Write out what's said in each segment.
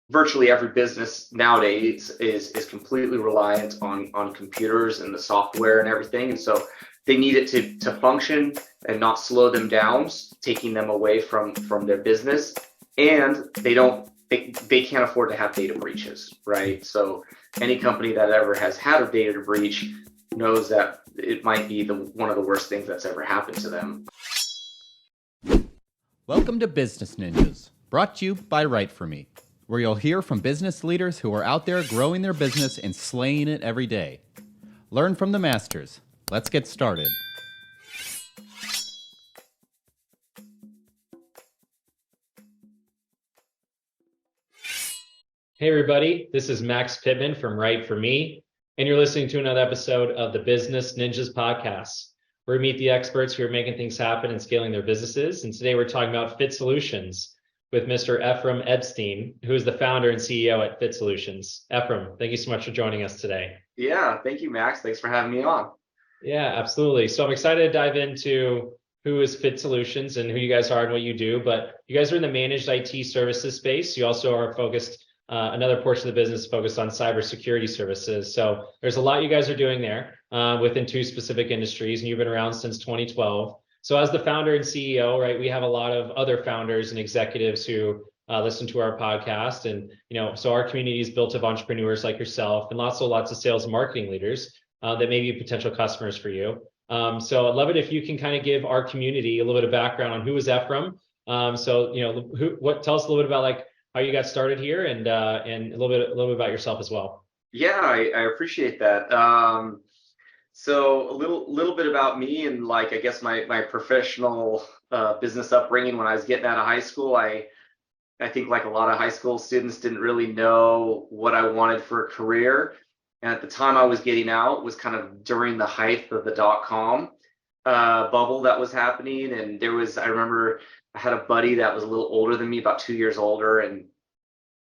virtually every business nowadays is completely reliant on computers and the software and everything, and so they need it to function and not slow them down, taking them away from their business. And they can't afford to have data breaches, right? So any company that ever has had a data breach knows that it might be one of the worst things that's ever happened to them. Welcome to Business Ninjas, brought to you by WriteForMe, where you'll hear from business leaders who are out there growing their business and slaying it every day. Learn from the masters. Let's get started. Hey everybody, this is Max Pittman from WriteForMe, and you're listening to another episode of the Business Ninjas podcast, where we meet the experts who are making things happen and scaling their businesses. And today we're talking about Fit Solutions with Mr. Ephraim Ebstein, who is the founder and CEO at Fit Solutions. Ephraim, thank you so much for joining us today. Yeah, thank you, Max. Thanks for having me on. Yeah, absolutely. So I'm excited to dive into who is Fit Solutions and who you guys are and what you do. But you guys are in the managed IT services space. You also are focused, another portion of the business focused on cybersecurity services. So there's a lot you guys are doing there within two specific industries, and you've been around since 2012. So as the founder and CEO, right, we have a lot of other founders and executives who listen to our podcast. And, so our community is built of entrepreneurs like yourself and lots of sales and marketing leaders that may be potential customers for you. So I'd love it if you can kind of give our community a little bit of background on who is Ephraim. Tell us a little bit about like how you got started here and a little bit about yourself as well. Yeah, I appreciate that. So a little bit about me and like I guess my professional business upbringing. When I was getting out of high school, I think like a lot of high school students didn't really know what I wanted for a career. And at the time I was getting out was kind of during the height of the .com bubble that was happening. And I remember I had a buddy that was a little older than me, about 2 years older, and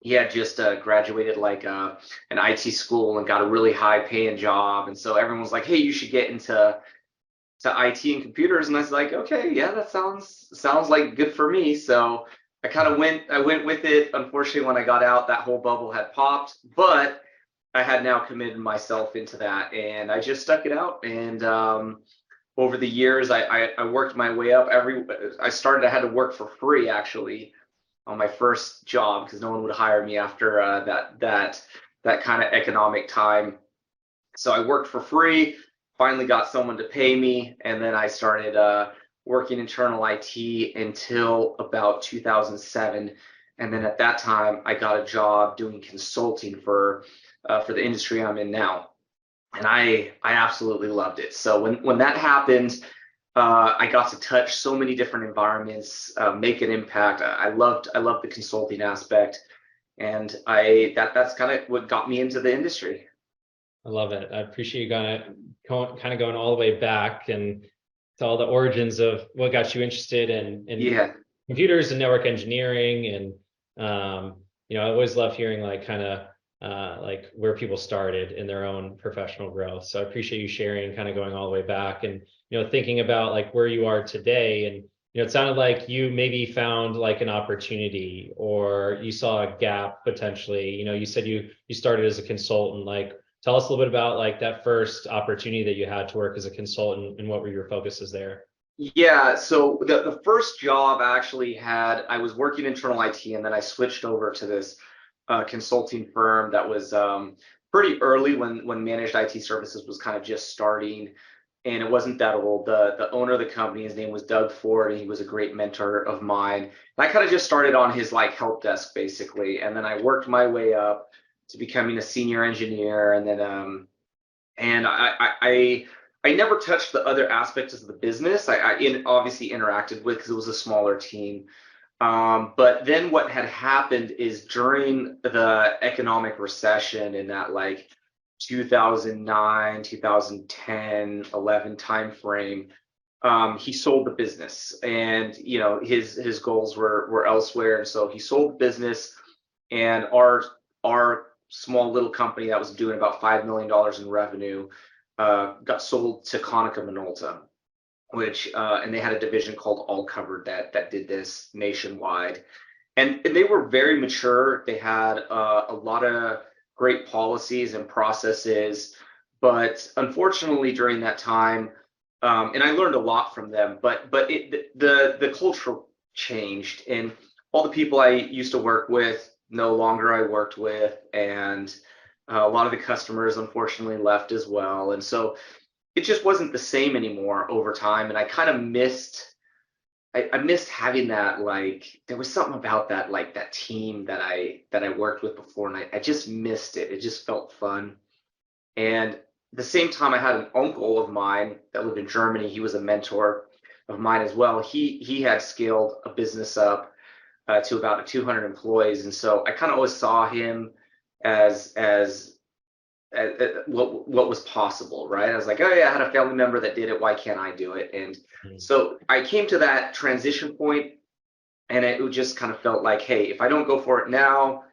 he had just graduated like an IT school and got a really high paying job. And so everyone was like, hey, you should get into IT and computers. And I was like, okay, yeah, that sounds like good for me. So I went with it. Unfortunately, when I got out, that whole bubble had popped, but I had now committed myself into that, and I just stuck it out. And over the years, I worked my way up. I had to work for free actually on my first job because no one would hire me after that kind of economic time. So I worked for free, finally got someone to pay me, and then I started working internal IT until about 2007. And then at that time, I got a job doing consulting for the industry I'm in now, and I absolutely loved it. So when that happened, I got to touch so many different environments, make an impact. I loved the consulting aspect, and that's kind of what got me into the industry. I love it. I appreciate you kind of going all the way back and to all the origins of what got you interested in computers and network engineering. And I always love hearing like kind of like where people started in their own professional growth. So I appreciate you sharing, kind of going all the way back and thinking about like where you are today. And it sounded like you maybe found like an opportunity or you saw a gap potentially. You said you started as a consultant. Like tell us a little bit about like that first opportunity that you had to work as a consultant and what were your focuses there? Yeah, so the first job I was working internal IT, and then I switched over to this consulting firm that was pretty early when managed IT services was kind of just starting, and it wasn't that old. The owner of the company, his name was Doug Ford, and he was a great mentor of mine. And I kind of just started on his like help desk basically, and then I worked my way up to becoming a senior engineer, and then and I never touched the other aspects of the business. I obviously interacted with because it was a smaller team. But then what had happened is during the economic recession in that like 2009, 2010, 11 timeframe, he sold the business, and his goals were elsewhere, and so he sold the business, and our small little company that was doing about $5 million in revenue got sold to Konica Minolta, which and they had a division called All Covered that did this nationwide. and they were very mature. They had a lot of great policies and processes, but unfortunately during that time, and I learned a lot from them, but the culture changed, and all the people I used to work with no longer I worked with, and a lot of the customers unfortunately left as well, and so it just wasn't the same anymore over time, and I kind of missed. I missed having that, like there was something about that, like that team that I worked with before, and I just missed it. It just felt fun. And at the same time, I had an uncle of mine that lived in Germany. He was a mentor of mine as well. He had scaled a business up to about 200 employees, and so I kind of always saw him as what was possible, right? I was like, oh yeah, I had a family member that did it. Why can't I do it? And so I came to that transition point, and it just kind of felt like, hey, if I don't go for it now,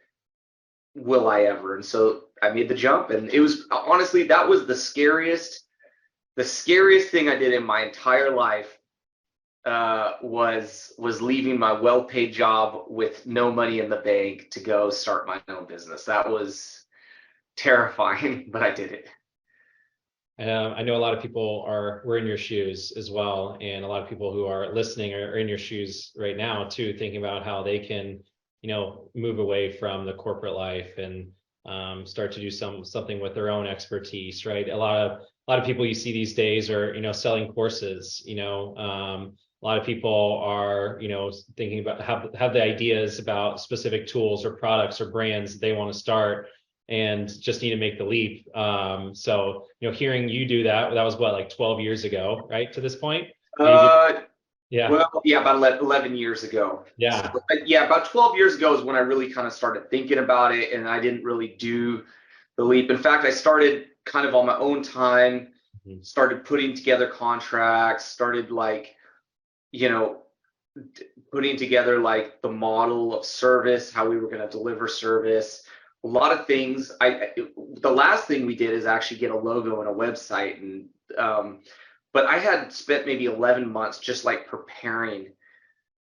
will I ever? And so I made the jump, and it was honestly that was the scariest thing I did in my entire life. Was leaving my well-paid job with no money in the bank to go start my own business. That was terrifying, but I did it. I know a lot of people were in your shoes as well, and a lot of people who are listening are in your shoes right now too, thinking about how they can, move away from the corporate life and start to do something with their own expertise, right? A lot of people you see these days are, selling courses. A lot of people are, thinking about have the ideas about specific tools or products or brands they want to start, and just need to make the leap. So, hearing you do that was what, like 12 years ago, right? To this point? Yeah. Well, yeah, about 11 years ago. Yeah. So, yeah, about 12 years ago is when I really kind of started thinking about it, and I didn't really do the leap. In fact, I started kind of on my own time, started putting together contracts, started like, you know, putting together like the model of service, how we were going to deliver service, a lot of things. The last thing we did is actually get a logo and a website, and but I had spent maybe 11 months just like preparing,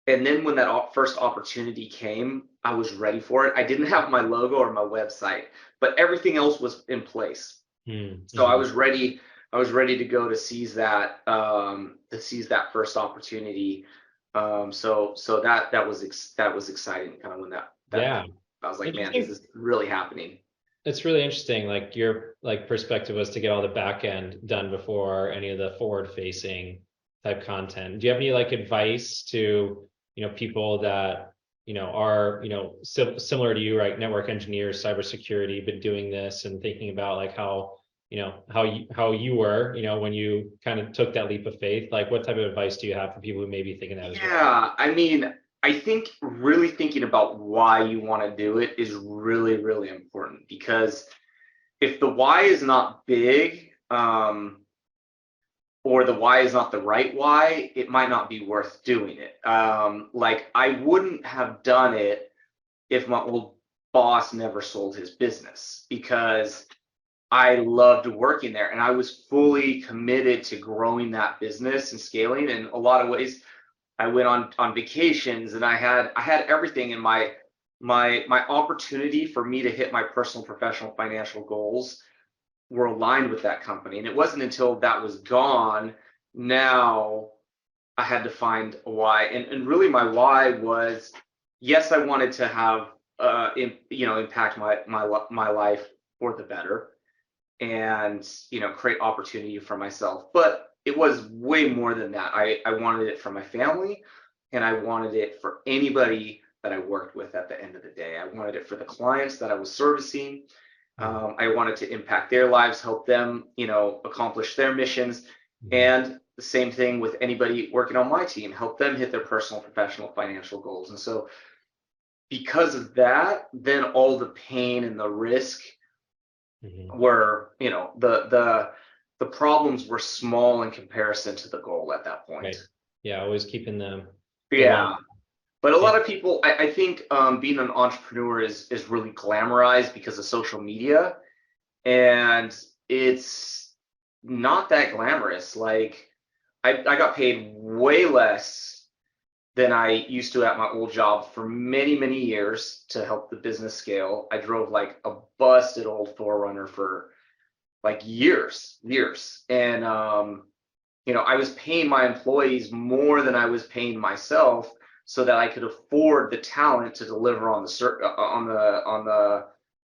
and then when that first opportunity came, I was ready for it. I didn't have my logo or my website, but everything else was in place. So I was ready. I was ready to go to seize that first opportunity. So that was exciting, kind of when that Yeah. I was like, man, this is really happening. It's really interesting. Like your perspective was to get all the back end done before any of the forward facing type content. Do you have any advice to, people that, are, similar to you, right? Network engineers, cybersecurity, been doing this and thinking about how, how you were, when you kind of took that leap of faith. Like what type of advice do you have for people who may be thinking that as well? Yeah, I mean, I think really thinking about why you want to do it is really, really important, because if the why is not big, or the why is not the right why, it might not be worth doing it. Like I wouldn't have done it if my old boss never sold his business, because I loved working there and I was fully committed to growing that business and scaling. In a lot of ways, I went on vacations, and I had everything in my opportunity for me to hit my personal, professional, financial goals were aligned with that company. And it wasn't until that was gone, now I had to find a why. And really my why was, yes, I wanted to have impact my life for the better, and create opportunity for myself, but it was way more than that. I wanted it for my family, and I wanted it for anybody that I worked with at the end of the day. I wanted it for the clients that I was servicing. I wanted to impact their lives, help them, accomplish their missions. And the same thing with anybody working on my team, help them hit their personal, professional, financial goals. And so because of that, then all the pain and the risk were, the problems were small in comparison to the goal at that point. Right. Yeah, always keeping them. Yeah. But a lot of people, I think, being an entrepreneur is really glamorized because of social media, and it's not that glamorous. Like I got paid way less than I used to at my old job for many, many years to help the business scale. I drove like a busted old Forerunner for like years. And, I was paying my employees more than I was paying myself so that I could afford the talent to deliver on the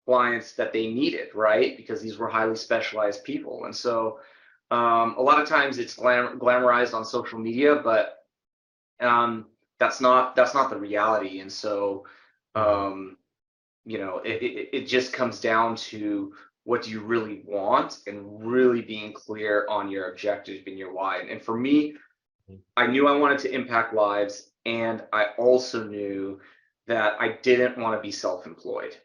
clients that they needed, right? Because these were highly specialized people. And so a lot of times it's glamorized on social media, but that's not the reality. And so it just comes down to what do you really want and really being clear on your objective and your why. And for me, I knew I wanted to impact lives, and I also knew that I didn't want to be self-employed.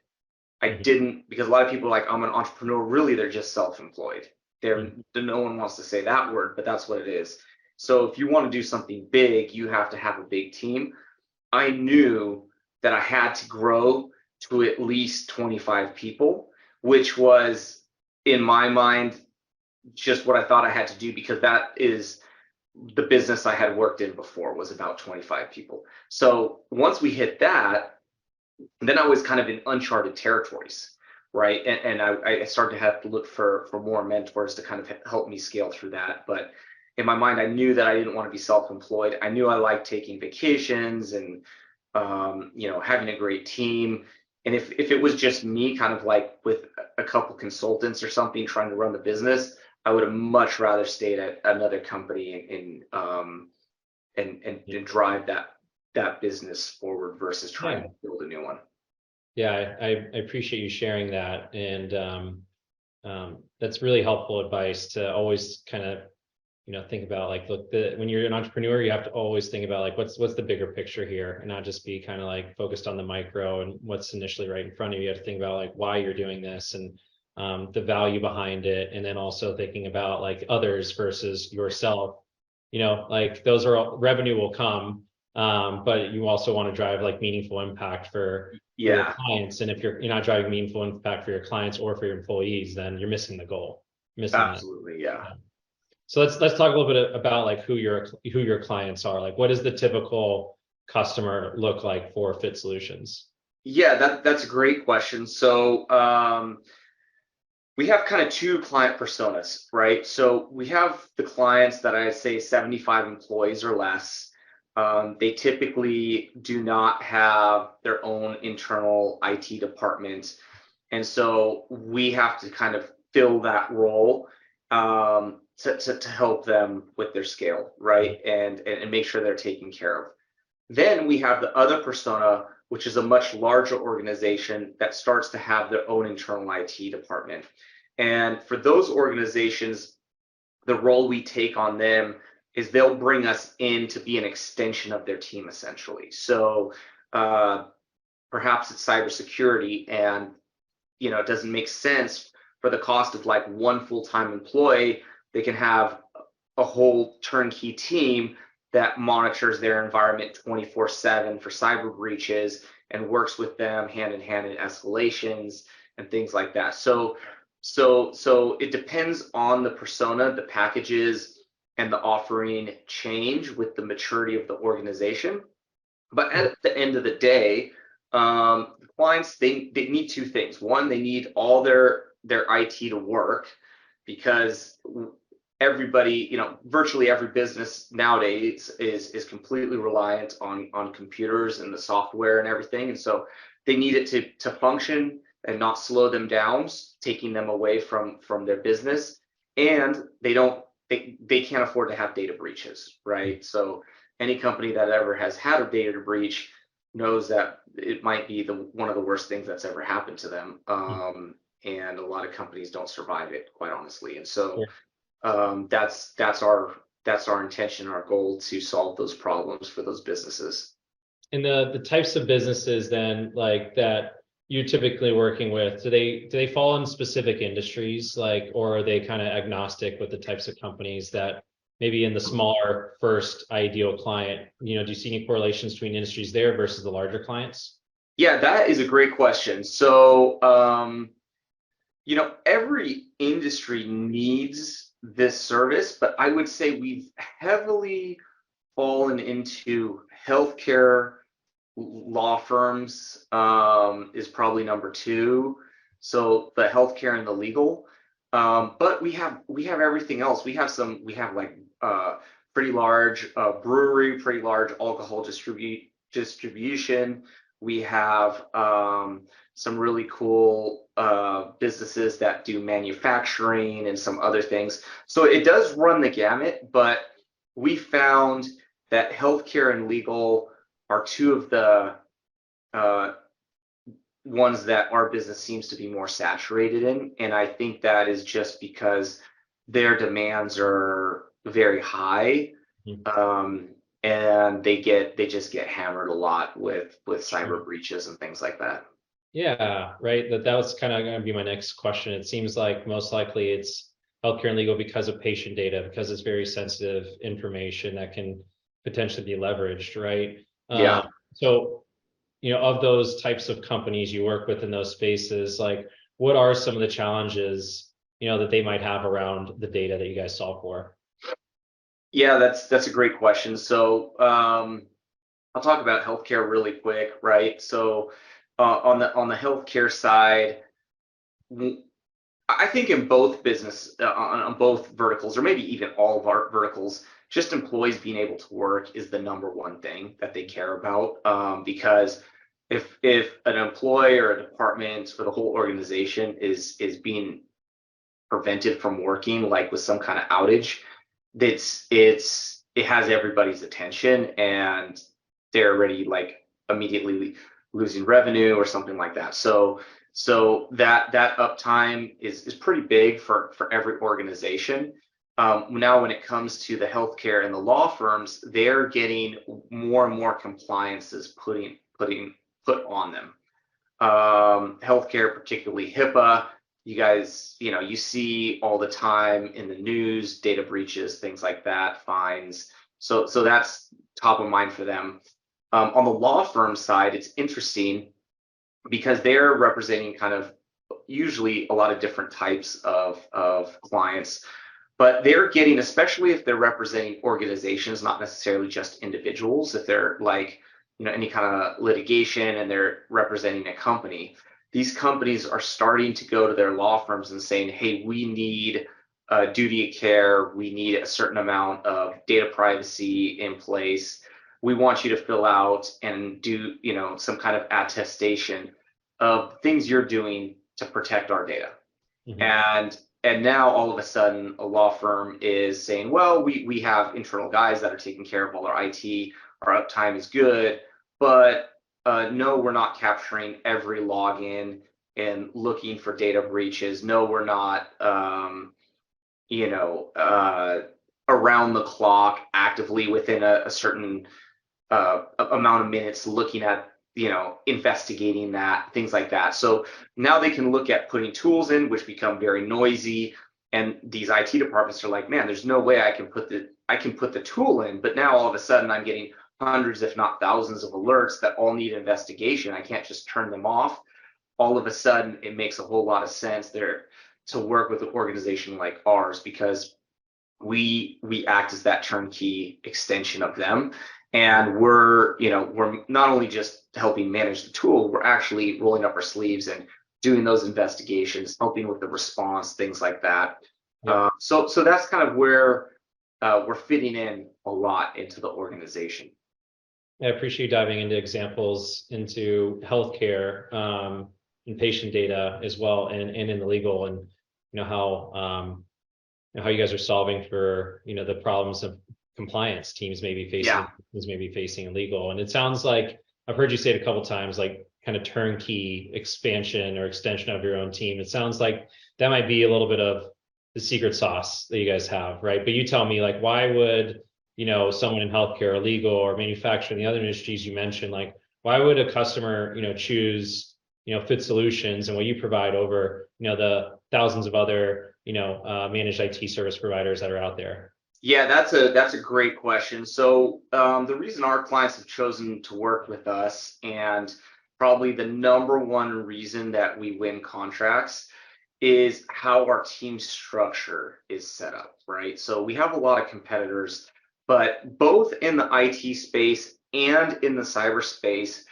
I didn't, because a lot of people are like, I'm an entrepreneur. Really, they're just self-employed. No one wants to say that word, but that's what it is. So if you want to do something big, you have to have a big team. I knew that I had to grow to at least 25 people, which was in my mind just what I thought I had to do, because that is the business I had worked in before was about 25 people. So once we hit that, then I was kind of in uncharted territories, right? And I started to have to look for more mentors to kind of help me scale through that. But in my mind, I knew that I didn't want to be self-employed. I knew I liked taking vacations and having a great team. And if it was just me, kind of like with a couple consultants or something trying to run the business, I would have much rather stayed at another company and drive that business forward versus trying to build a new one. Yeah, I appreciate you sharing that, and that's really helpful advice to always kind of think about, like, look, when you're an entrepreneur, you have to always think about like what's the bigger picture here, and not just be kind of like focused on the micro and what's initially right in front of you. You have to think about like why you're doing this and the value behind it, and then also thinking about like others versus yourself. Like those are all, revenue will come, but you also want to drive like meaningful impact for your Yeah, clients. And if you're not driving meaningful impact for your clients or for your employees, then you're missing the goal, missing that. absolutely. Yeah. So let's talk a little bit about like who your clients are. Like, what does the typical customer look like for Fit Solutions? Yeah, that's a great question. So we have kind of two client personas, right? So we have the clients that I say 75 employees or less. They typically do not have their own internal IT department. And so we have to kind of fill that role to help them with their scale, right? And make sure they're taken care of. Then we have the other persona, which is a much larger organization that starts to have their own internal IT department. And for those organizations, the role we take on them is they'll bring us in to be an extension of their team, essentially. So perhaps it's cybersecurity, and it doesn't make sense for the cost of like one full-time employee. They can have a whole turnkey team that monitors their environment 24/7 for cyber breaches and works with them hand in hand in escalations and things like that. So it depends on the persona, the packages, and the offering change with the maturity of the organization. But at the end of the day, the clients, they need two things. One, they need all their IT to work, because everybody, virtually every business nowadays is completely reliant on computers and the software and everything. And so they need it to function and not slow them down, taking them away from their business. And they can't afford to have data breaches, right? So any company that ever has had a data breach knows that it might be one of the worst things that's ever happened to them. And a lot of companies don't survive it, quite honestly. And so that's our intention, our goal, to solve those problems for those businesses. And the types of businesses then like that you're typically working with, do they fall in specific industries, like, or are they kind of agnostic with the types of companies that maybe in the smaller first ideal client, do you see any correlations between industries there versus the larger clients? Yeah, that is a great question. So every industry needs this service, but I would say we've heavily fallen into healthcare, law firms is probably number two. So the healthcare and the legal. But we have everything else. We have like pretty large brewery, pretty large alcohol distribution. We have some really cool businesses that do manufacturing and some other things. So it does run the gamut, but we found that healthcare and legal are two of the uh, ones that our business seems to be more saturated in. And I think that is just because their demands are very high. And they just get hammered a lot with cyber breaches and things like that. Yeah, right. That was kind of going to be my next question. It seems like most likely it's healthcare and legal because of patient data, because it's very sensitive information that can potentially be leveraged, right? Yeah. So, of those types of companies you work with in those spaces, like what are some of the challenges, that they might have around the data that you guys solve for? Yeah, that's a great question. So I'll talk about healthcare really quick, right? So on the healthcare side, I think in both business on both verticals, or maybe even all of our verticals, just employees being able to work is the number one thing that they care about. Because if an employee or a department or the whole organization is being prevented from working, like with some kind of outage, it has everybody's attention, and they're already like immediately losing revenue or something like that. So that uptime is pretty big for every organization. Now, when it comes to the healthcare and the law firms, they're getting more and more compliances put on them. Healthcare, particularly HIPAA, you guys, you see all the time in the news, data breaches, things like that, fines. So that's top of mind for them. On the law firm side, it's interesting because they're representing kind of usually a lot of different types of clients, but they're getting, especially if they're representing organizations, not necessarily just individuals, if they're like, any kind of litigation and they're representing a company, these companies are starting to go to their law firms and saying, hey, we need a duty of care, we need a certain amount of data privacy in place, we want you to fill out and do some kind of attestation of things you're doing to protect our data. Mhm. And now all of a sudden a law firm is saying, well, we have internal guys that are taking care of all our IT, our uptime is good, but no, we're not capturing every login and looking for data breaches. No, we're not around the clock actively within a certain amount of minutes looking at investigating that, things like that. So now they can look at putting tools in which become very noisy, and these IT departments are like, man, there's no way I can put the tool in, but now all of a sudden I'm getting hundreds if not thousands of alerts that all need investigation. I can't just turn them off. All of a sudden it makes a whole lot of sense there to work with an organization like ours, because we act as that turnkey extension of them, and we're not only just helping manage the tool, we're actually rolling up our sleeves and doing those investigations, helping with the response, things like that. Yep. So that's kind of where we're fitting in a lot into the organization. I appreciate you diving into examples into healthcare, and patient data as well, and in the legal, and how you guys are solving for the problems of compliance teams may be facing, Yeah. in legal. And it sounds like I've heard you say it a couple times, like kind of turnkey expansion or extension of your own team. It sounds like that might be a little bit of the secret sauce that you guys have, right? But you tell me, like, why would someone in healthcare or legal or manufacturing, the other industries you mentioned, like why would a customer choose Fit Solutions and what you provide over the thousands of other managed IT service providers that are out there? Yeah, that's a great question. So the reason our clients have chosen to work with us, and probably the number one reason that we win contracts, is how our team structure is set up, right? So we have a lot of competitors But both in the IT space and in the cyberspace,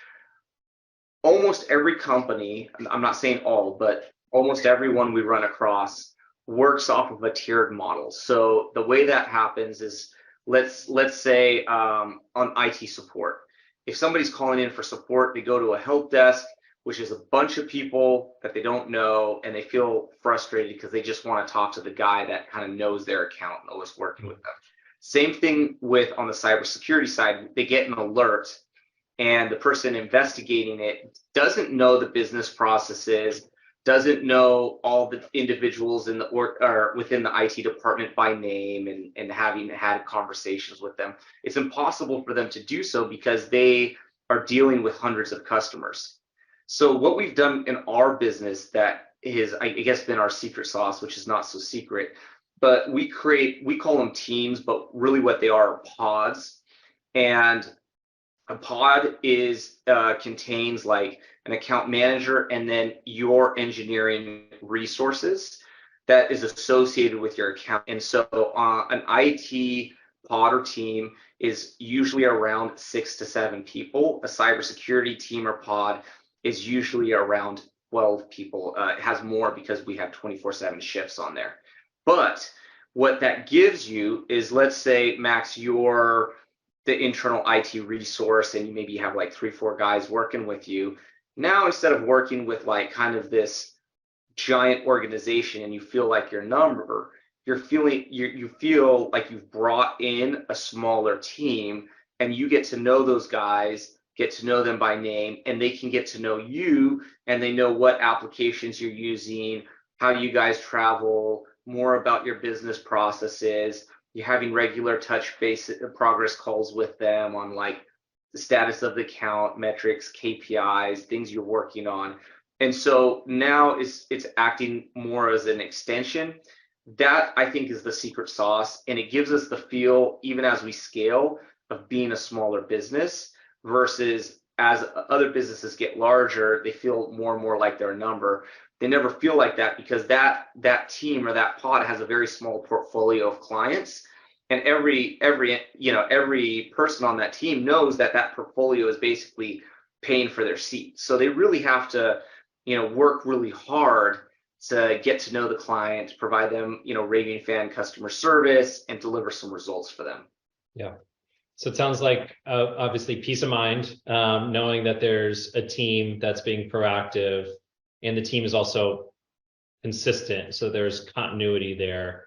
almost every company, I'm not saying all, but almost everyone we run across works off of a tiered model. So the way that happens is, let's say on IT support, if somebody's calling in for support, they go to a help desk, which is a bunch of people that they don't know, and they feel frustrated because they just want to talk to the guy that kind of knows their account and is working with them. Same thing with on the cybersecurity side, they get an alert and the person investigating it doesn't know the business processes, doesn't know all the individuals in the or within the IT department by name, and having had conversations with them. It's impossible for them to do so because they are dealing with hundreds of customers. So what we've done in our business that is, I guess, been our secret sauce, which is not so secret, but we call them teams, but really what they are pods. And a pod is contains like an account manager and then your engineering resources that is associated with your account. And so an IT pod or team is usually around 6 to 7 people. A cybersecurity team or pod is usually around 12 people. It has more because we have 24/7 shifts on there. But what that gives you is, let's say, Max, you're the internal IT resource and you maybe have like 3-4 guys working with you. Now, instead of working with like kind of this giant organization and you feel like your number, you feel like you've brought in a smaller team, and you get to know those guys, get to know them by name, and they can get to know you, and they know what applications you're using, how you guys travel, more about your business processes. You're having regular touch base progress calls with them on like the status of the account, metrics, KPIs, things you're working on. And so now it's acting more as an extension. That, I think, is the secret sauce, and it gives us the feel, even as we scale, of being a smaller business, versus as other businesses get larger, they feel more and more like they're a number. They never feel like that because that team or that pod has a very small portfolio of clients, and every person on that team knows that that portfolio is basically paying for their seat. So they really have to work really hard to get to know the client, provide them raving fan customer service, and deliver some results for them. Yeah. So it sounds like obviously peace of mind, knowing that there's a team that's being proactive, and the team is also consistent. So there's continuity there.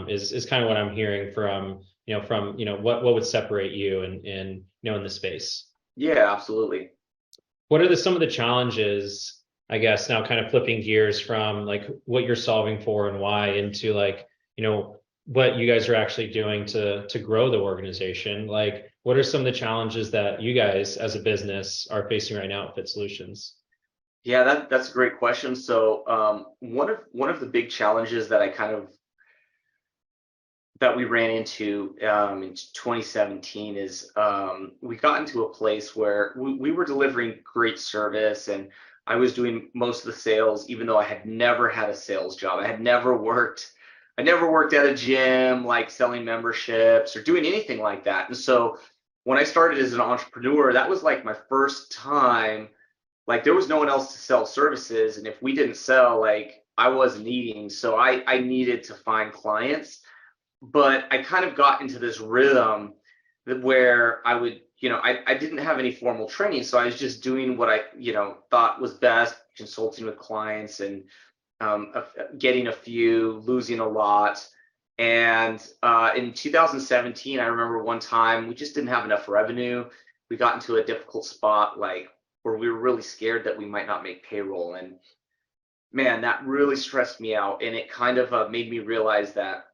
Is kind of what I'm hearing from what would separate you in the space. Yeah, absolutely. What are some of the challenges, I guess, now kind of flipping gears from like what you're solving for and why into like what you guys are actually doing to grow the organization? Like, what are some of the challenges that you guys as a business are facing right now at Fit Solutions? Yeah, that's a great question. So one of the big challenges that we ran into in 2017 is we got into a place where we were delivering great service, and I was doing most of the sales, even though I had never had a sales job. I never worked at a gym, like selling memberships or doing anything like that. And so when I started as an entrepreneur, that was like my first time. Like, there was no one else to sell services, and if we didn't sell, like, I wasn't eating. So I needed to find clients. But I kind of got into this rhythm where I would, I didn't have any formal training. So I was just doing what I, thought was best, consulting with clients, and getting a few, losing a lot. And in 2017, I remember one time we just didn't have enough revenue. We got into a difficult spot, like where we were really scared that we might not make payroll. And man, that really stressed me out. And it kind of made me realize that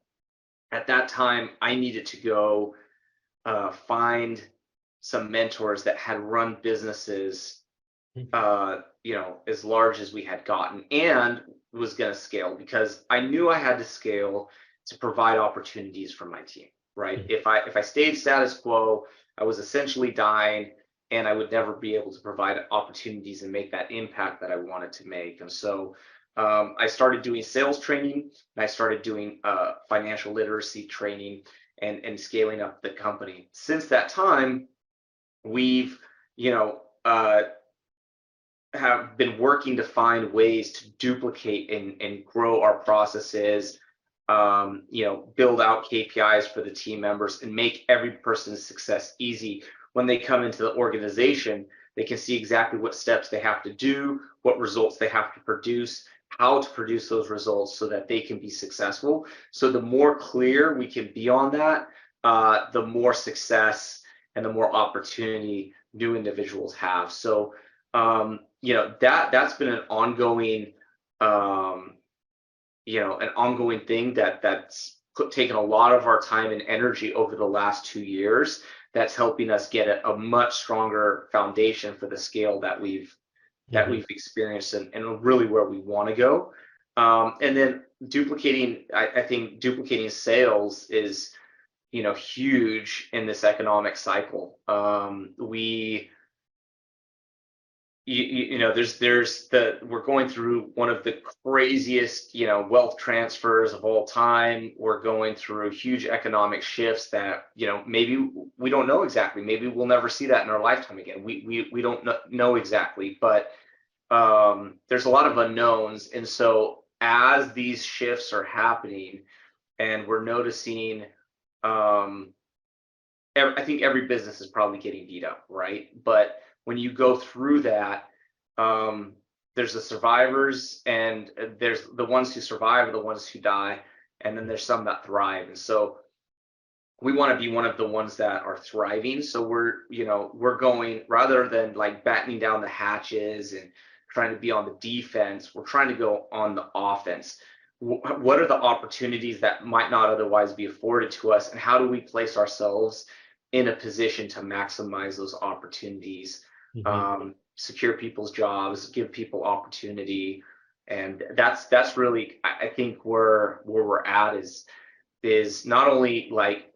at that time I needed to go find some mentors that had run businesses as large as we had gotten, and was going to scale, because I knew I had to scale to provide opportunities for my team, right? If I stayed status quo, I was essentially dying, and I would never be able to provide opportunities and make that impact that I wanted to make. And so I started doing sales training, and I started doing financial literacy training. and scaling up the company. Since that time, we've, you know, have been working to find ways to duplicate and grow our processes, you know, build out KPIs for the team members and make every person's success easy. When they come into the organization, they can see exactly what steps they have to do, what results they have to produce, how to produce those results so that they can be successful. So the more clear we can be on that, the more success and the more opportunity new individuals have. So you know, that's been an ongoing, you know, an ongoing thing that's taken a lot of our time and energy over the last 2 years. That's helping us get a much stronger foundation for the scale that we've experienced and really where we want to go. And then duplicating, I think duplicating sales is, you know, huge in this economic cycle. You know, we're going through one of the craziest, you know, wealth transfers of all time. We're going through huge economic shifts that, you know, maybe we don't know exactly. Maybe we'll never see that in our lifetime again. We don't know exactly, but there's a lot of unknowns. And so as these shifts are happening and we're noticing, I think every business is probably getting beat up, right? But when you go through that, there's the survivors and there's the ones who survive are the ones who die, and then there's some that thrive. And so we want to be one of the ones that are thriving. So we're going, rather than like battening down the hatches and trying to be on the defense, we're trying to go on the offense. What are the opportunities that might not otherwise be afforded to us, and how do we place ourselves in a position to maximize those opportunities? Secure people's jobs, give people opportunity. And that's really, I think, where we're at is not only like,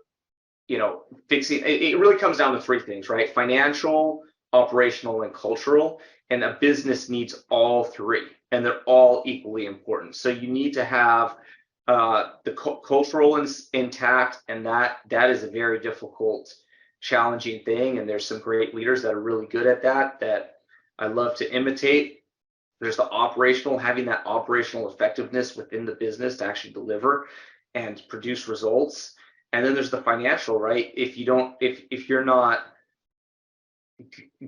you know, fixing it really comes down to three things, right? Financial, operational, and cultural. And a business needs all three, and they're all equally important. So you need to have the cultural intact, and that is a very difficult, challenging thing. And there's some great leaders that are really good at that I love to imitate. There's the operational, having that operational effectiveness within the business to actually deliver and produce results. And then there's the financial, right? If you're not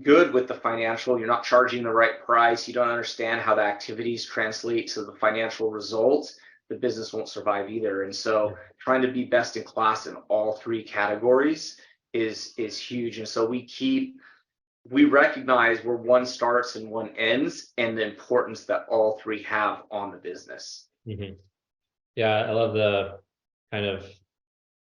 good with the financial, you're not charging the right price, you don't understand how the activities translate to the financial results, the business won't survive either. And so trying to be best in class in all three categories is huge. And so we recognize where one starts and one ends, and the importance that all three have on the business. Yeah, I love the kind of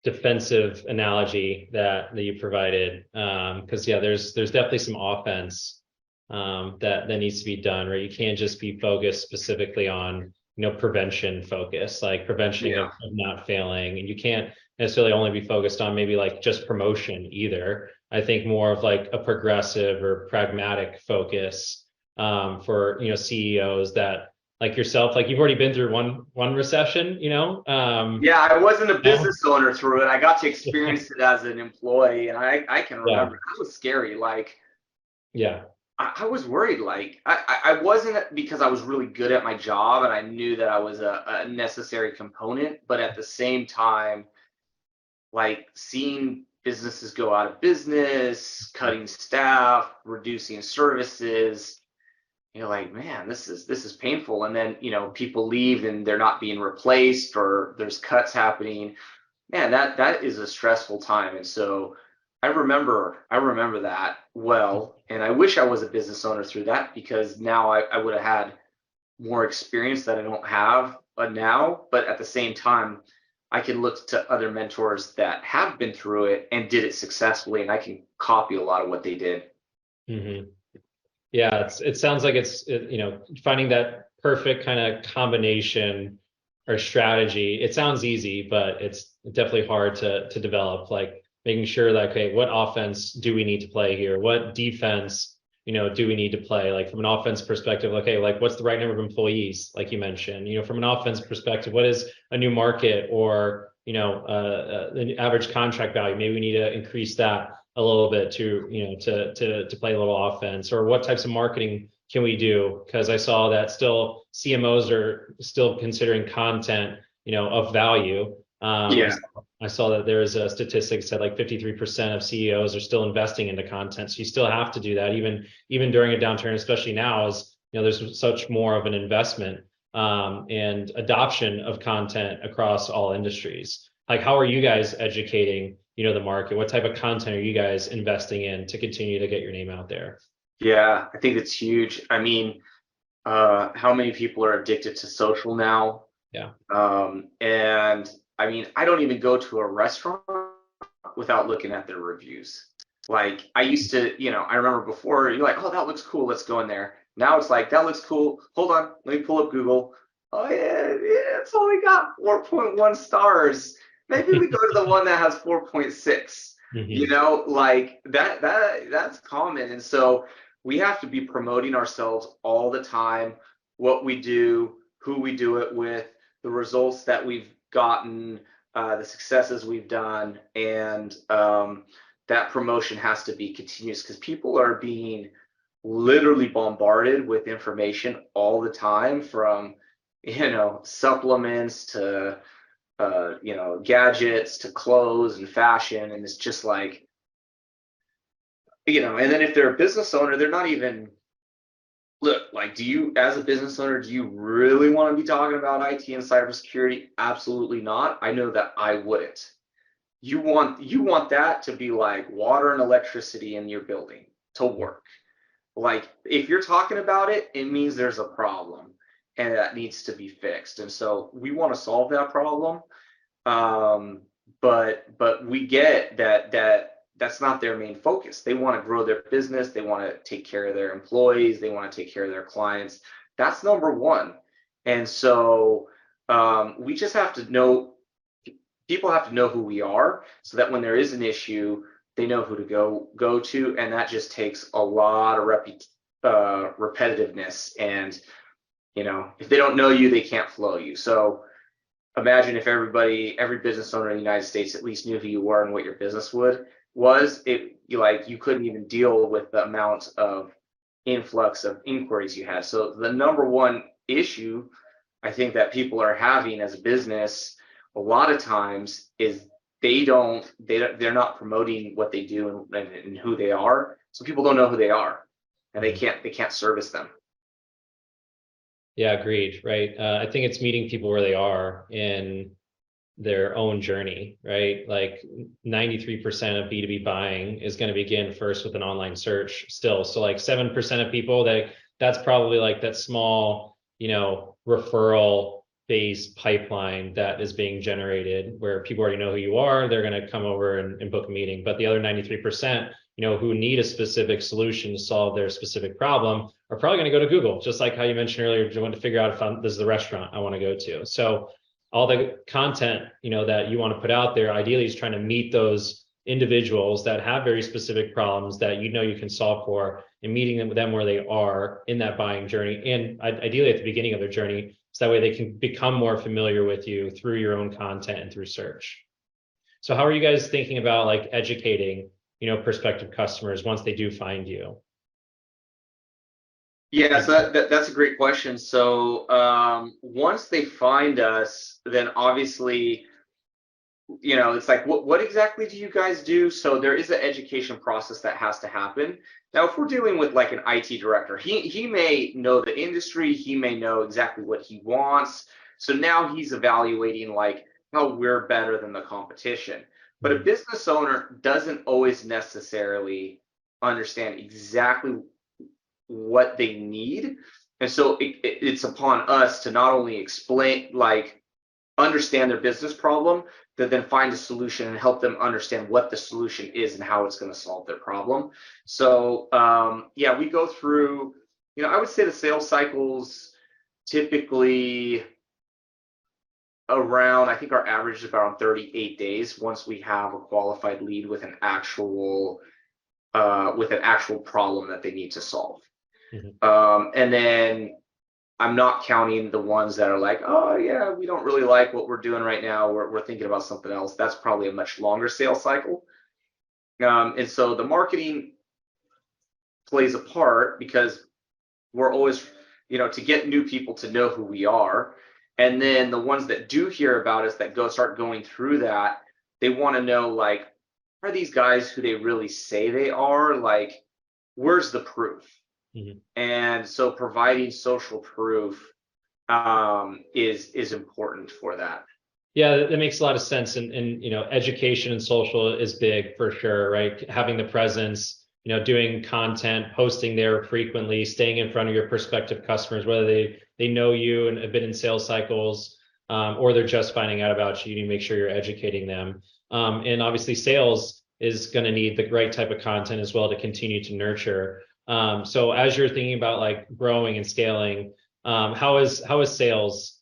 defensive analogy that you provided, because there's definitely some offense that needs to be done, right? You can't just be focused specifically on, you know, prevention focus, like prevention of not failing, and you can't necessarily only be focused on maybe like just promotion either. I think more of like a progressive or pragmatic focus for, you know, CEOs that, like yourself, like you've already been through one recession, you know. Yeah, I wasn't a business owner through it. I got to experience it as an employee, and I can remember that was scary. Like, I was worried. Like, I wasn't, because I was really good at my job and I knew that I was a necessary component, but at the same time, like seeing businesses go out of business, cutting staff, reducing services, you're like, man, this is painful. And then, you know, people leave and they're not being replaced, or there's cuts happening. Man, that is a stressful time. And so I remember that well, and I wish I was a business owner through that, because now I would have had more experience that I don't have now. But at the same time, I can look to other mentors that have been through it and did it successfully, and I can copy a lot of what they did. Yeah, it sounds like it's you know, finding that perfect kind of combination or strategy. It sounds easy, but it's definitely hard to develop. Like making sure that, okay, what offense do we need to play here? What defense, you know, do we need to play? Like from an offense perspective, okay, like what's the right number of employees, like you mentioned? You know, from an offense perspective, what is a new market or the average contract value. Maybe we need to increase that a little bit to, to play a little offense, or what types of marketing can we do? Because I saw that still CMOs are still considering content, of value. Yeah. I saw that there's a statistic that said like 53% of CEOs are still investing into content. So you still have to do that even during a downturn, especially now, as there's such more of an investment and adoption of content across all industries. Like, how are you guys educating, the market? What type of content are you guys investing in to continue to get your name out there? Yeah, I think it's huge. I mean, how many people are addicted to social now? Yeah. And I mean, I don't even go to a restaurant without looking at their reviews. Like I used to, I remember before you're like, oh, that looks cool, let's go in there. Now it's like, that looks cool. Hold on, let me pull up Google. Oh yeah, it's only got 4.1 stars. Maybe we go to the one that has 4.6. Like that's common. And so we have to be promoting ourselves all the time, what we do, who we do it with, the results that we've gotten, the successes we've done, and that promotion has to be continuous because people are being literally bombarded with information all the time, from supplements to gadgets to clothes and fashion, and it's just like, and then if they're a business owner, they're not even, look, like, do you, as a business owner, do you really want to be talking about IT and cybersecurity? Absolutely not. I know that I wouldn't. You want that to be like water and electricity in your building to work. Like, if you're talking about it, it means there's a problem and that needs to be fixed. And so we want to solve that problem. But we get that's not their main focus. They want to grow their business. They want to take care of their employees. They want to take care of their clients. That's number one. And so we just have to know, people have to know who we are, so that when there is an issue, they know who to go to. And that just takes a lot of repetitiveness. And, if they don't know you, they can't flow you. So imagine if every business owner in the United States at least knew who you were and what your business you couldn't even deal with the amount of influx of inquiries you had. So the number one issue I think that people are having as a business a lot of times is they're not promoting what they do and who they are. So people don't know who they are, and they can't service them. Yeah, agreed. Right. I think it's meeting people where they are in their own journey, right? Like 93% of B2B buying is going to begin first with an online search still. So like 7% of people, that's probably like that small, referral based pipeline that is being generated, where people already know who you are. They're going to come over and book a meeting. But the other 93%, who need a specific solution to solve their specific problem, are probably going to go to Google, just like how you mentioned earlier, you want to figure out if this is the restaurant I want to go to. So all the content, that you want to put out there, ideally is trying to meet those individuals that have very specific problems that you can solve for, and meeting them where they are in that buying journey, and ideally at the beginning of their journey, so that way they can become more familiar with you through your own content and through search. So how are you guys thinking about like educating, prospective customers once they do find you? Yeah, so that's a great question. So once they find us, then obviously, it's like, what exactly do you guys do? So there is an education process that has to happen. Now, if we're dealing with like an IT director, he may know the industry, he may know exactly what he wants. So now he's evaluating like how we're better than the competition. But a business owner doesn't always necessarily understand exactly what they need. And so it's upon us to not only understand their business problem, that then find a solution and help them understand what the solution is and how it's going to solve their problem. So we go through, I would say the sales cycles typically around, I think our average is around 38 days once we have a qualified lead with an actual problem that they need to solve. And then I'm not counting the ones that are like, oh yeah, we don't really like what we're doing right now. We're thinking about something else. That's probably a much longer sales cycle. And so the marketing plays a part because we're always, to get new people to know who we are. And then the ones that do hear about us that start going through that, they want to know, like, are these guys who they really say they are? Like, where's the proof? Mhm. And so providing social proof is important for that. Yeah, that makes a lot of sense. And education and social is big for sure, right? Having the presence, doing content, posting there frequently, staying in front of your prospective customers, whether they know you and have been in sales cycles, or they're just finding out about you. You need to make sure you're educating them. And obviously, sales is going to need the right type of content as well to continue to nurture. So as you're thinking about like growing and scaling, how is sales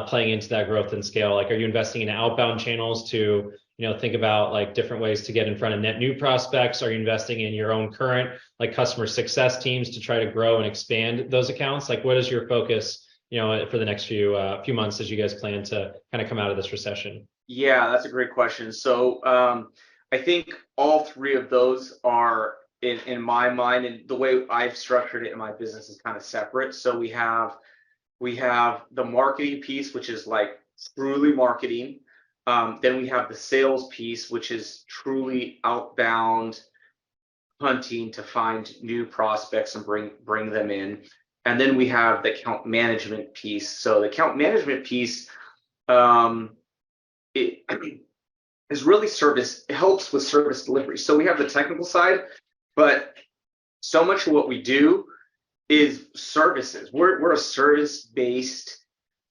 playing into that growth and scale? Like, are you investing in outbound channels to, think about like different ways to get in front of net new prospects? Are you investing in your own current like customer success teams to try to grow and expand those accounts? Like, what is your focus, for the next few months as you guys plan to kind of come out of this recession? Yeah, that's a great question. So I think all three of those are in my mind, and the way I've structured it in my business is kind of separate. So we have the marketing piece, which is like truly marketing. Then we have the sales piece, which is truly outbound hunting to find new prospects and bring them in. And then we have the account management piece. So the account management piece, it is really service. It helps with service delivery. So we have the technical side, but so much of what we do is services. We're a service-based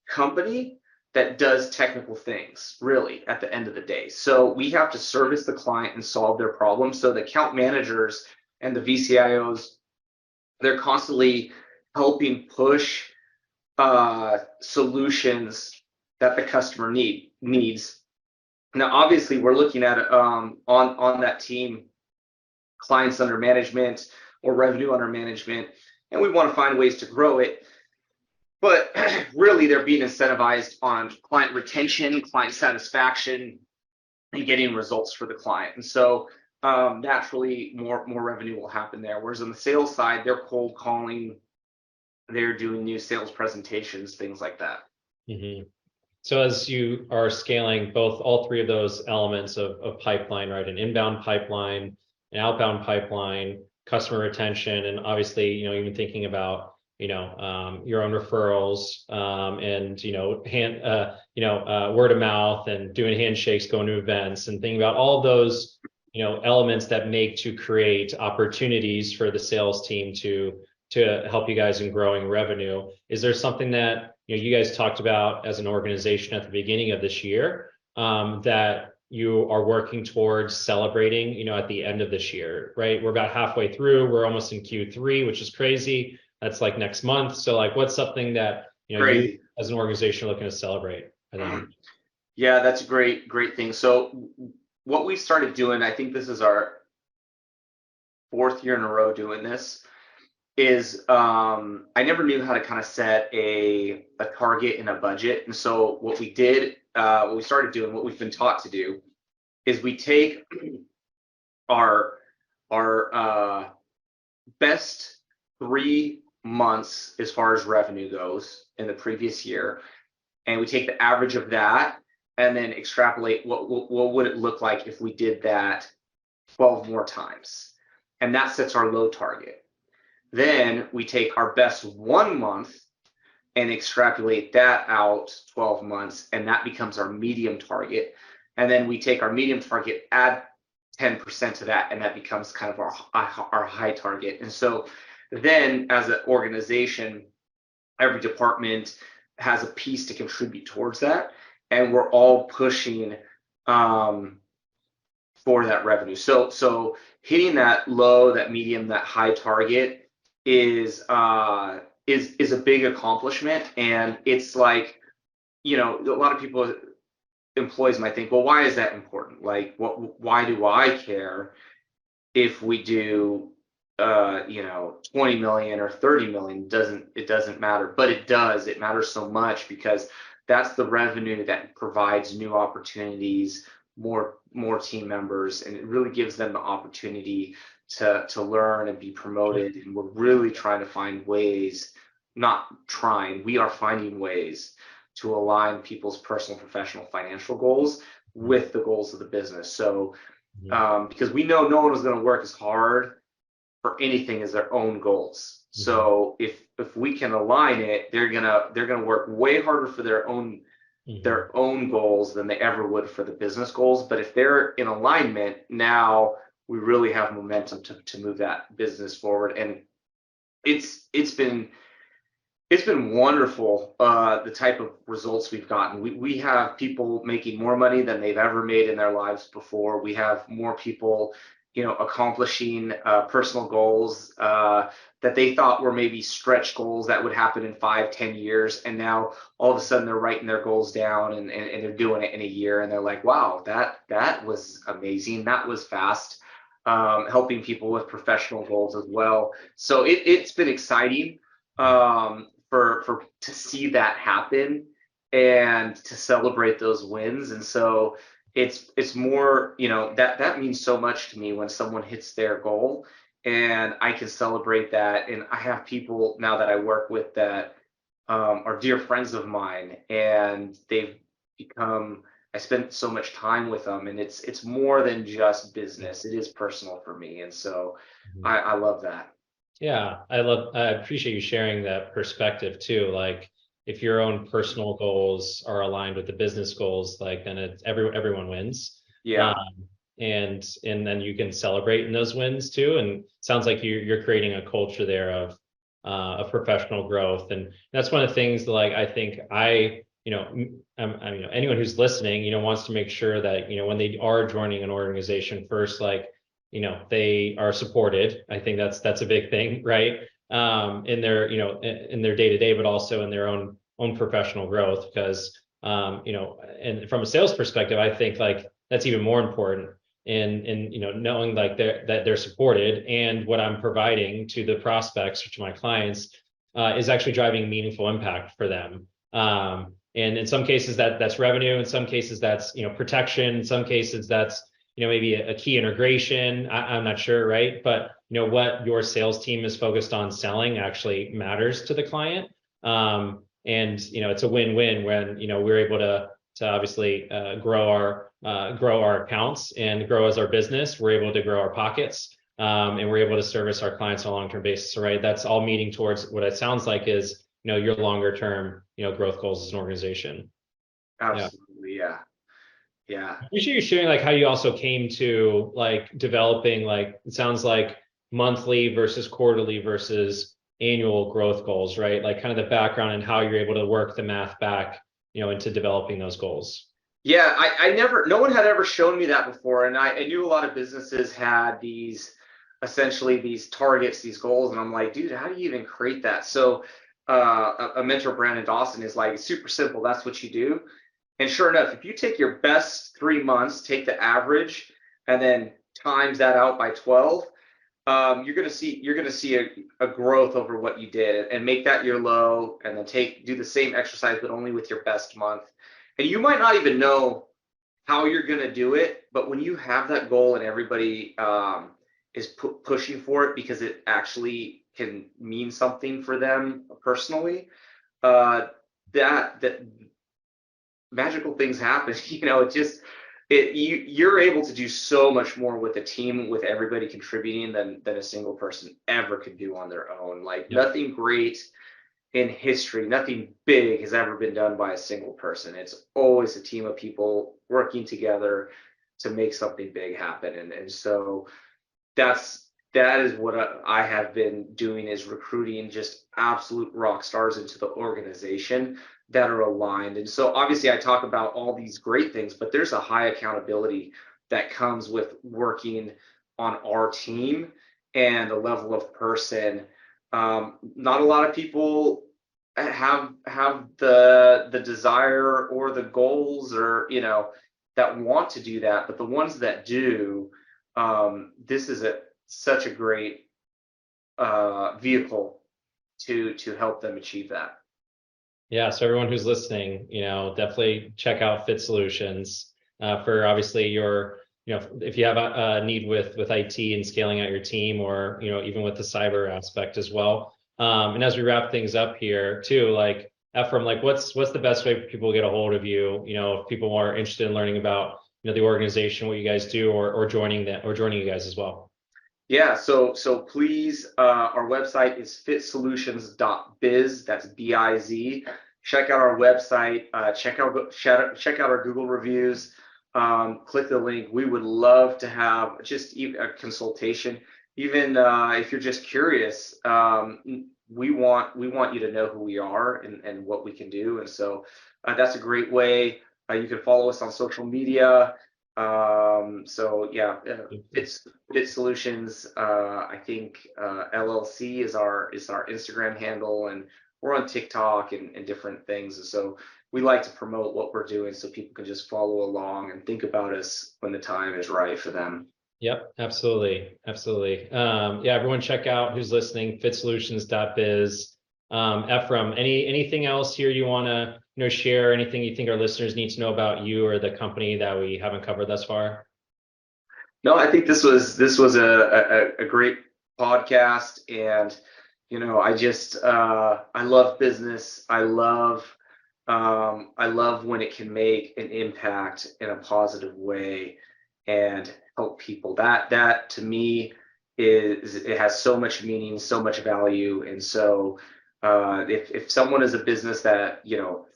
company that does technical things, really, at the end of the day. So we have to service the client and solve their problems. So the account managers and the VCIOs, they're constantly helping push solutions that the customer needs. Now, obviously, we're looking at on that team, clients under management or revenue under management, and we want to find ways to grow it. But really, they're being incentivized on client retention, client satisfaction, and getting results for the client. And so naturally, more revenue will happen there. Whereas on the sales side, they're cold calling, they're doing new sales presentations, things like that. Mm-hmm. So as you are scaling both all three of those elements of pipeline, right? An inbound pipeline, an outbound pipeline, customer retention, and obviously, even thinking about, your own referrals, and, word of mouth and doing handshakes, going to events and thinking about all those, elements that make to create opportunities for the sales team to help you guys in growing revenue. Is there something that you guys talked about as an organization at the beginning of this year, that you are working towards celebrating, at the end of this year, right? We're about halfway through. We're almost in Q3, which is crazy. That's like next month. So like, what's something that, you as an organization are looking to celebrate? Yeah, that's a great thing. So what we started doing, I think this is our 4th year in a row doing this, is I never knew how to kind of set a target and a budget. And so what we did, what we started doing, what we've been taught to do, is we take our best 3 months as far as revenue goes in the previous year, and we take the average of that and then extrapolate what would it look like if we did that 12 more times. And that sets our low target. Then we take our best 1 month and extrapolate that out 12 months, and that becomes our medium target. And then we take our medium target, add 10% to that, and that becomes kind of our high target. And so then as an organization, every department has a piece to contribute towards that, and we're all pushing for that revenue. So hitting that low, that medium, that high target is a big accomplishment. And it's like, a lot of people, employees might think, well, why is that important? Like, why do I care if we do 20 million or 30 million, it doesn't matter, but it matters so much because that's the revenue that provides new opportunities, more team members, and it really gives them the opportunity to learn and be promoted. And we're really trying to find ways, not trying, we are finding ways to align people's personal, professional, financial goals with the goals of the business. So because we know no one is going to work as hard for anything as their own goals. So if we can align it, they're gonna work way harder for their own goals than they ever would for the business goals. But if they're in alignment, now we really have momentum to move that business forward. And it's been wonderful, the type of results we've gotten. We have people making more money than they've ever made in their lives before. We have more people, accomplishing personal goals that they thought were maybe stretch goals that would happen in 5-10 years. And now all of a sudden they're writing their goals down and they're doing it in a year. And they're like, wow, that was amazing. That was fast. Helping people with professional goals as well. So it's been exciting. To see that happen and to celebrate those wins. And so it's more, that means so much to me when someone hits their goal and I can celebrate that. And I have people now that I work with that are dear friends of mine, and I spent so much time with them, and it's more than just business. It is personal for me. And so I love that. Yeah, I appreciate you sharing that perspective too. Like if your own personal goals are aligned with the business goals, like then everyone wins. Yeah. And then you can celebrate in those wins too. And sounds like you're creating a culture there of professional growth. And that's one of the things that, like, I think anyone who's listening, wants to make sure that, when they are joining an organization first, like, they are supported. I think that's a big thing, right? In their, in their day-to-day, but also in their own professional growth. Because, and from a sales perspective, I think like that's even more important in knowing like that they're supported, and what I'm providing to the prospects or to my clients is actually driving meaningful impact for them. And in some cases that's revenue, in some cases that's, protection, in some cases that's, maybe a key integration. I'm not sure, right? But what your sales team is focused on selling actually matters to the client. And it's a win-win when we're able to obviously grow our accounts and grow as our business. We're able to grow our pockets, and we're able to service our clients on a long-term basis. Right? That's all meeting towards what it sounds like is your longer-term growth goals as an organization. Absolutely, yeah. Yeah. I appreciate you sharing like how you also came to like developing, like it sounds like monthly versus quarterly versus annual growth goals, right? Like kind of the background and how you're able to work the math back, into developing those goals. Yeah, no one had ever shown me that before. And I knew a lot of businesses had essentially these targets, these goals. And I'm like, dude, how do you even create that? So a mentor, Brandon Dawson, is like, super simple. That's what you do. And sure enough, if you take your best 3 months, take the average, and then times that out by 12, you're gonna see a growth over what you did, and make that your low, and then do the same exercise but only with your best month. And you might not even know how you're gonna do it, but when you have that goal and everybody is pushing for it because it actually can mean something for them personally, that magical things happen. You're able to do so much more with a team, with everybody contributing, than a single person ever could do on their own. Like nothing great in history, nothing big has ever been done by a single person. It's always a team of people working together to make something big happen. And so that is what I have been doing, is recruiting just absolute rock stars into the organization that are aligned. And so obviously I talk about all these great things, but there's a high accountability that comes with working on our team, and a level of person. Not a lot of people have the desire or the goals, or that want to do that, but the ones that do, this is such a great vehicle to help them achieve that. Yeah, so everyone who's listening, definitely check out Fit Solutions for obviously your, if you have a need with IT and scaling out your team, or even with the cyber aspect as well. And as we wrap things up here too, like Ephraim, like what's the best way for people to get a hold of you? If people are interested in learning about the organization, what you guys do, or joining you guys as well. Yeah, so please, our website is fitsolutions.biz. That's biz. Check out our website. Check out our Google reviews. Click the link. We would love to have just even a consultation. Even if you're just curious, we want you to know who we are and what we can do. And so that's a great way. You can follow us on social media. So yeah, Fit Solutions. I think LLC is our Instagram handle, and we're on TikTok and different things. And so we like to promote what we're doing so people can just follow along and think about us when the time is right for them. Yep, absolutely. Yeah, everyone check out, who's listening, fitsolutions.biz. Ephraim, anything else here you want to share? Anything you think our listeners need to know about you or the company that we haven't covered thus far? No, I think this was a great podcast, and I love business. I love when it can make an impact in a positive way and help people. That to me it has so much meaning, so much value. And so if someone is a business that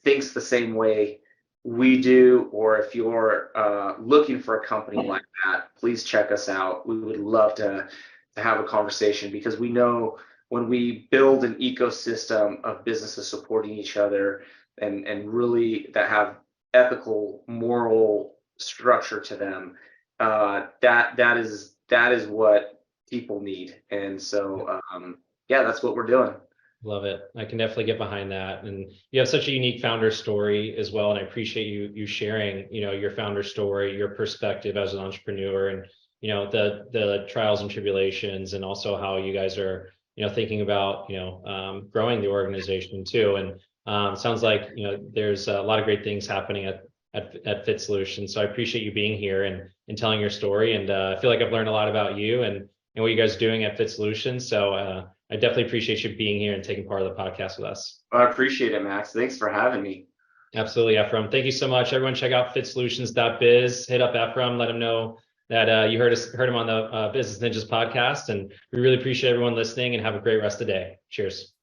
thinks the same way we do, or if you're looking for a company like that, please check us out. We would love to have a conversation, because we know when we build an ecosystem of businesses supporting each other and really that have ethical, moral structure to them, that is what people need. And so yeah, that's what we're doing. Love it. I can definitely get behind that. And you have such a unique founder story as well. And I appreciate you sharing, your founder story, your perspective as an entrepreneur, and, the trials and tribulations, and also how you guys are, thinking about, growing the organization too. And sounds like, there's a lot of great things happening at Fit Solutions. So I appreciate you being here and telling your story. And I feel like I've learned a lot about you and what you guys are doing at Fit Solutions. So I definitely appreciate you being here and taking part of the podcast with us. I appreciate it, Max. Thanks for having me. Absolutely, Ephraim. Thank you so much. Everyone check out fitsolutions.biz. Hit up Ephraim. Let him know that you heard him on the Business Ninjas podcast. And we really appreciate everyone listening, and have a great rest of the day. Cheers.